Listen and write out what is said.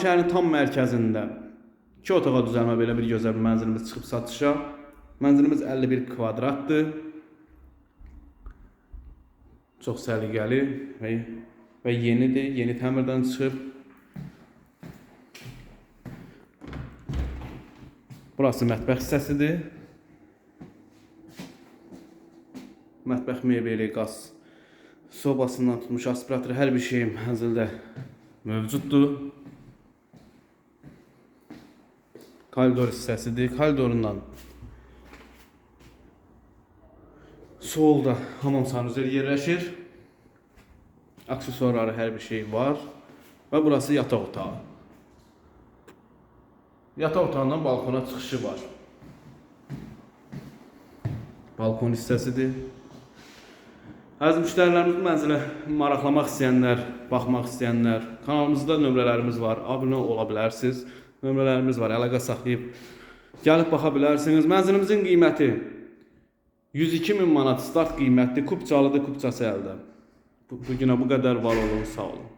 şəhərin tam mərkəzində 2 otağa düzəlmə belə bir gözəl bir mənzilimiz çıxıb satışa. Mənzilimiz 51 kvadratdır. Çox səliqəli və yenidir, yeni təmirdən çıxıb. Burası mətbəx hissəsidir. Mətbəx mebeli, qaz sobasından tutmuş aspiratoru, hər bir şey mənzildə mövcuddur. Koridor hissəsidir. Koridorundan solda hamam sanuzeli yerləşir. Aksesuarları hər bir şey var. Və burası yataq otağı. Yataq otağından balkona çıxışı var. Balkon hissəsidir. Əziz müştərilərimiz, mənzilə maraqlamaq istəyənlər, baxmaq istəyənlər, kanalımızda nömrələrimiz var, abunə ola bilərsiniz. Nömrələrimiz var, əlaqə saxlayıb gəlib baxa bilərsiniz. Mənzilimizin qiyməti 102.000 manat start qiymətli, Kupçalıdır, Kupçası əldə. Bugünə bu qədər, var olun, sağ olun.